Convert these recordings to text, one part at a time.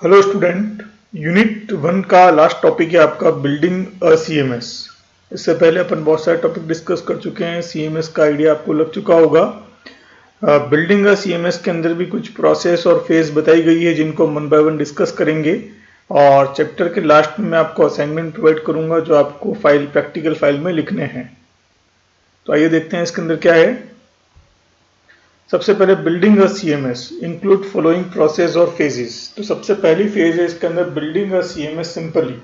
Hello student, unit 1 का last topic है आपका बिल्डिंग अ सीएमएस। इससे पहले अपन बहुत सारे टॉपिक डिस्कस कर चुके हैं। सीएमएस का आइडिया आपको लग चुका होगा। बिल्डिंग अ सीएमएस के अंदर भी कुछ प्रोसेस और फेज बताई गई है जिनको वन बाय वन डिस्कस करेंगे। और चैप्टर के लास्ट में मैं आपको असाइनमेंट प्रोवाइड करूंगा जो आपको प्रैक्टिकल फाइल में लिखने हैं। तो आइए देखते हैं इसके अंदर क्या है। सबसे पहले building a CMS include following process और फेजेस। तो सबसे पहली फेज है इसके अंदर building a CMS simply.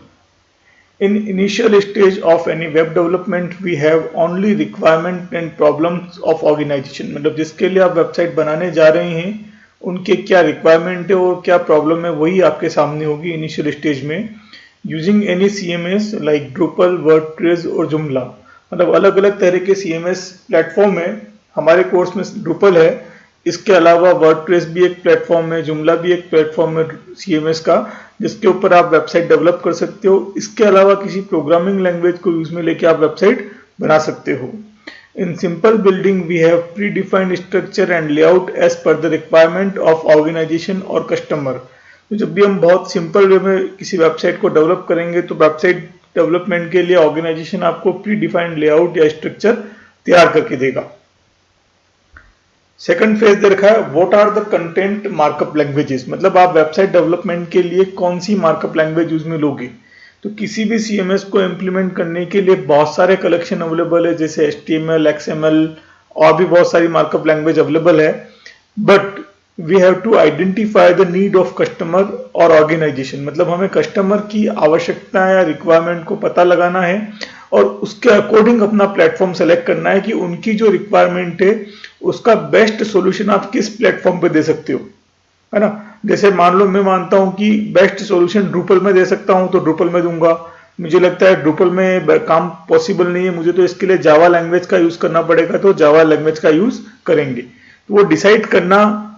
In initial stage of any web development we have only requirement and problems of organization. मतलब जिसके लिए आप वेबसाइट बनाने जा रहे हैं उनके क्या रिक्वायरमेंट है और क्या प्रॉब्लम है वही आपके सामने होगी इनिशियल स्टेज में। Using any CMS like Drupal, WordPress और जुमला। मतलब अलग अलग तरह के सीएमएस प्लेटफॉर्म है। हमारे कोर्स में ड्रूपल है, इसके अलावा वर्डप्रेस भी एक प्लेटफॉर्म है, जुमला भी एक प्लेटफॉर्म है सीएमएस का, जिसके ऊपर आप वेबसाइट डेवलप कर सकते हो। इसके अलावा किसी प्रोग्रामिंग लैंग्वेज को यूज में लेके आप वेबसाइट बना सकते हो। In simple building we have pre defined structure and layout as per the requirement of organization और कस्टमर। तो जब भी हम बहुत सिंपल वे में किसी वेबसाइट को डेवलप करेंगे तो वेबसाइट डेवलपमेंट के लिए ऑर्गेनाइजेशन आपको प्री डिफाइंड लेआउट या स्ट्रक्चर तैयार करके देगा। सेकंड फेज दे रखा है what are the content markup languages. मतलब आप वेबसाइट डेवलपमेंट के लिए कौन सी मार्कअप लैंग्वेज यूज में लोगे। तो किसी भी सीएमएस को इम्प्लीमेंट करने के लिए बहुत सारे कलेक्शन अवेलेबल है, जैसे HTML, XML और भी बहुत सारी मार्कअप लैंग्वेज अवेलेबल है। But we have to identify the need of customer और ऑर्गेनाइजेशन। मतलब हमें कस्टमर की आवश्यकता या रिक्वायरमेंट को पता लगाना है और उसके अकॉर्डिंग अपना प्लेटफॉर्म सेलेक्ट करना है कि उनकी जो रिक्वायरमेंट है उसका बेस्ट सॉल्यूशन आप किस प्लेटफॉर्म पे दे सकते हो, है ना। जैसे मान लो मैं मानता हूं कि बेस्ट सॉल्यूशन ड्रूपल में दे सकता हूं तो ड्रूपल में दूंगा। मुझे लगता है ड्रूपल में काम पॉसिबल नहीं है मुझे, तो इसके लिए जावा लैंग्वेज का यूज करना पड़ेगा, तो जावा लैंग्वेज का यूज करेंगे। तो वो डिसाइड करना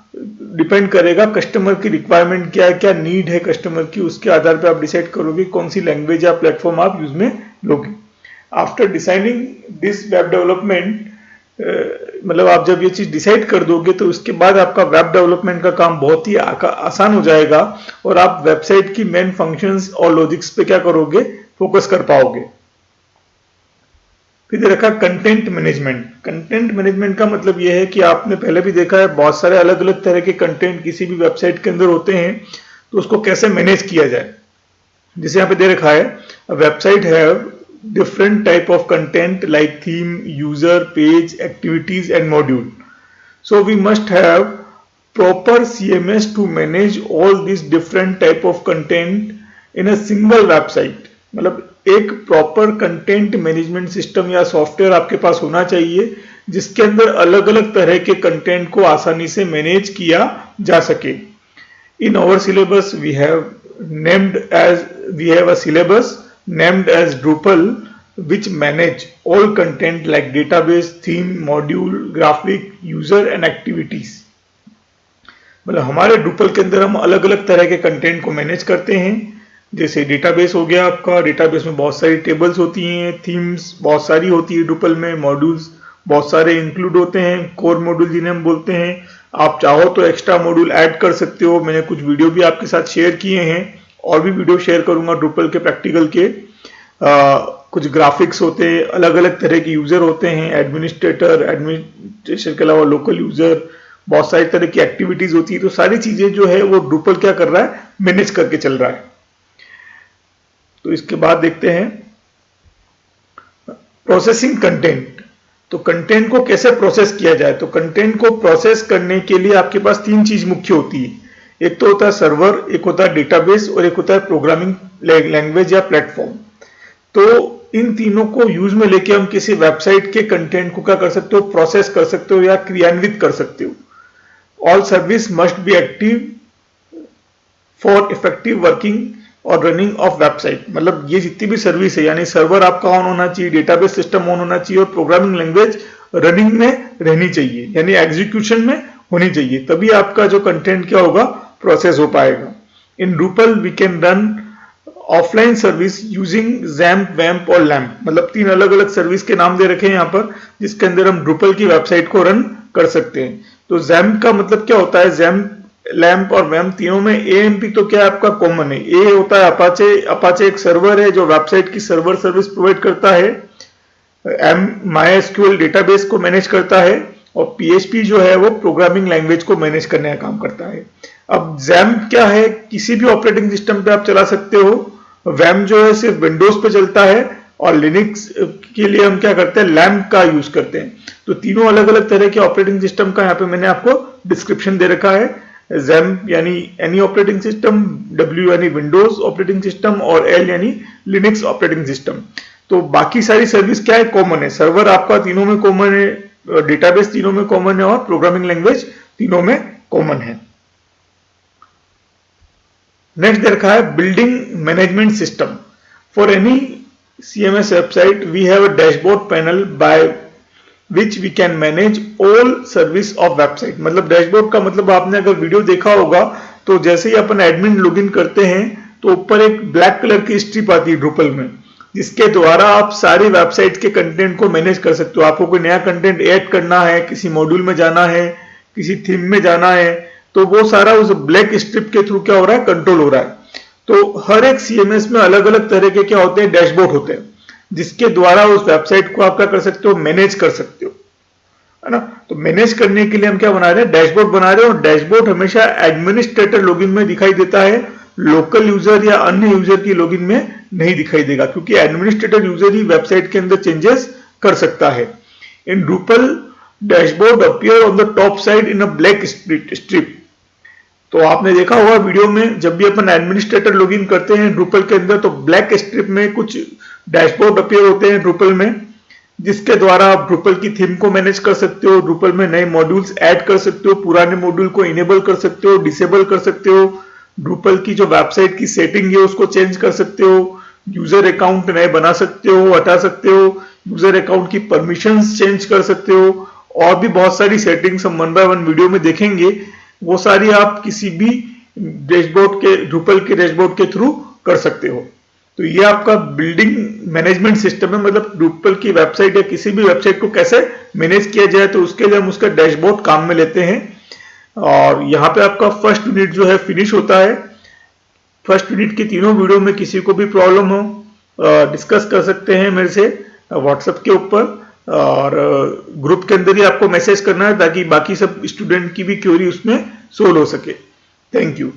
डिपेंड करेगा कस्टमर की रिक्वायरमेंट क्या है, क्या नीड है कस्टमर की, उसके आधार पर आप डिसाइड करोगे कौन सी लैंग्वेज या प्लेटफॉर्म आप यूज में लोगे। After deciding this web development, मतलब आप जब ये चीज डिसाइड कर दोगे तो उसके बाद आपका वेब डेवलपमेंट का काम बहुत ही आसान हो जाएगा और आप वेबसाइट की मेन फंक्शंस और लॉजिक्स पे क्या करोगे, फोकस कर पाओगे। फिर रखा कंटेंट मैनेजमेंट। कंटेंट मैनेजमेंट का मतलब यह है कि आपने पहले भी देखा है बहुत सारे अलग अलग तरह के कंटेंट किसी भी वेबसाइट के अंदर होते हैं, तो उसको कैसे मैनेज किया जाए। जैसे यहाँ पे दे रखा है वेबसाइट है different type of content like theme, user, page, activities and module. So we must have proper CMS to manage all these different type of content in a single website. मतलब एक प्रॉपर कंटेंट मैनेजमेंट सिस्टम या software आपके पास होना चाहिए जिसके अंदर अलग अलग तरह के कंटेंट को आसानी से मैनेज किया जा सके। In our syllabus we have a syllabus named as Drupal which manage all content like database, theme, module, graphic, user and activities. मतलब हमारे Drupal के अंदर हम अलग अलग तरह के कंटेंट को मैनेज करते हैं। जैसे डेटाबेस हो गया आपका, डेटाबेस में बहुत सारी टेबल्स होती हैं, थीम्स बहुत सारी होती है Drupal में, मॉड्यूल्स बहुत सारे इंक्लूड होते हैं, कोर मॉड्यूल जिन्हें हम बोलते हैं। आप चाहो तो एक्स्ट्रा मॉड्यूल ऐड कर सकते हो। मैंने कुछ वीडियो भी आपके साथ शेयर किए हैं और भी वीडियो शेयर करूंगा Drupal के प्रैक्टिकल के। कुछ ग्राफिक्स होते हैं, अलग अलग तरह के यूजर होते हैं, एडमिनिस्ट्रेशन के अलावा लोकल यूजर, बहुत सारी तरह की एक्टिविटीज होती है। तो सारी चीजें जो है वो Drupal क्या कर रहा है, मैनेज करके चल रहा है। तो इसके बाद देखते हैं प्रोसेसिंग कंटेंट। तो कंटेंट को कैसे प्रोसेस किया जाए। तो कंटेंट को प्रोसेस करने के लिए आपके पास तीन चीज मुख्य होती है। एक तो होता है सर्वर, एक होता है डेटाबेस और एक होता है प्रोग्रामिंग लैंग्वेज या प्लेटफॉर्म। तो इन तीनों को यूज में लेके हम किसी वेबसाइट के कंटेंट को क्या कर सकते हो, प्रोसेस कर सकते हो या क्रियान्वित कर सकते हो। All service must be active for effective working और रनिंग ऑफ वेबसाइट। मतलब ये जितनी भी सर्विस है, यानी सर्वर आपका ऑन होना चाहिए, डेटाबेस सिस्टम ऑन होना चाहिए और प्रोग्रामिंग लैंग्वेज रनिंग में रहनी चाहिए, यानी एग्जीक्यूशन में होनी चाहिए, तभी आपका जो कंटेंट क्या होगा, प्रोसेस हो पाएगा। In Drupal we can run offline service using XAMPP, WAMP और LAMP। मतलब तीन अलग अलग सर्विस के नाम दे रखे हैं यहाँ पर, जिसके अंदर हम Drupal की वेबसाइट को रन कर सकते हैं। तो XAMPP का मतलब क्या होता है, XAMPP लैम्प और वैम तीनों में AMP तो क्या आपका कॉमन है। ए होता है अपाचे एक सर्वर है जो वेबसाइट की सर्वर सर्विस प्रोवाइड करता है। एम MySQL डेटाबेस को मैनेज करता है और PHP जो है वो प्रोग्रामिंग लैंग्वेज को मैनेज करने का काम करता है। अब XAMPP क्या है, किसी भी ऑपरेटिंग सिस्टम पे आप चला सकते हो। वैम जो है सिर्फ विंडोज पे चलता है और लिनक्स के लिए हम क्या करते हैं, लैम्प का यूज करते हैं। तो तीनों अलग अलग तरह के ऑपरेटिंग सिस्टम का यहाँ पे मैंने आपको डिस्क्रिप्शन दे रखा है। XAMPP यानी एनी ऑपरेटिंग सिस्टम, W यानी विंडोज ऑपरेटिंग सिस्टम और L यानी लिनक्स ऑपरेटिंग सिस्टम। तो बाकी सारी सर्विस क्या है, कॉमन है। सर्वर आपका तीनों में कॉमन है, डेटाबेस तीनों में कॉमन है और प्रोग्रामिंग लैंग्वेज तीनों में कॉमन है। नेक्स्ट दे रखा है building management system. For any CMS website we have a dashboard panel by which we can manage all service of website। मतलब डैशबोर्ड का मतलब आपने अगर वीडियो देखा होगा तो जैसे ही अपन एडमिन लॉगिन करते हैं तो ऊपर एक ब्लैक कलर की स्ट्रिप आती है ड्रूपल में, जिसके द्वारा आप सारी वेबसाइट के कंटेंट को मैनेज कर सकते हो। आपको कोई नया कंटेंट ऐड करना है, किसी मॉड्यूल में जाना है, किसी थीम में जाना है, तो वो सारा उस ब्लैक स्ट्रिप के थ्रू क्या हो रहा है, कंट्रोल हो रहा है। तो हर एक CMS में अलग अलग तरह के क्या होते हैं, डैशबोर्ड होते हैं, जिसके द्वारा उस वेबसाइट को आप क्या कर सकते हो, मैनेज कर सकते हो, है ना। तो मैनेज करने के लिए हम क्या बना रहे हैं, डैशबोर्ड बना रहे हैं। और डैशबोर्ड हमेशा एडमिनिस्ट्रेटर लॉगिन में दिखाई देता है, लोकल यूजर या अन्य यूजर की लॉगिन में नहीं दिखाई देगा, क्योंकि एडमिनिस्ट्रेटर यूजर ही वेबसाइट के अंदर चेंजेस कर सकता है। In Drupal dashboard appear on the top side in a black strip. तो आपने देखा होगा वीडियो में, जब भी अपन एडमिनिस्ट्रेटर लॉगिन करते हैं ड्रूपल के अंदर तो ब्लैक स्ट्रिप में कुछ डैशबोर्ड अपीयर होते हैं ड्रूपल में, जिसके द्वारा आप ड्रूपल की थीम को मैनेज कर सकते हो, ड्रूपल में नए मॉड्यूल्स ऐड कर सकते हो, पुराने मॉड्यूल को इनेबल कर सकते हो, डिसेबल कर सकते हो, ड्रूपल की जो वेबसाइट की सेटिंग है उसको चेंज कर सकते हो, यूजर अकाउंट नए बना सकते हो, हटा सकते हो, यूजर अकाउंट की परमिशंस चेंज कर सकते हो, और भी बहुत सारी सेटिंग्स हम 1 बाय 1 वीडियो में देखेंगे। वो सारी आप किसी भी डैशबोर्ड के, ड्रूपल के डैशबोर्ड के थ्रू कर सकते हो। तो ये आपका बिल्डिंग मैनेजमेंट सिस्टम है, मतलब ड्रूपल की वेबसाइट या किसी भी वेबसाइट को कैसे मैनेज किया जाए, तो उसके लिए हम उसका डैशबोर्ड काम में लेते हैं। और यहाँ पे आपका फर्स्ट यूनिट जो है फिनिश होता है। फर्स्ट यूनिट की तीनों वीडियो में किसी को भी प्रॉब्लम हो डिस्कस कर सकते हैं मेरे से व्हाट्सएप के ऊपर, और ग्रुप के अंदर ही आपको मैसेज करना है ताकि बाकी सब स्टूडेंट की भी क्वेरी उसमें सोल्व हो सके। Thank you.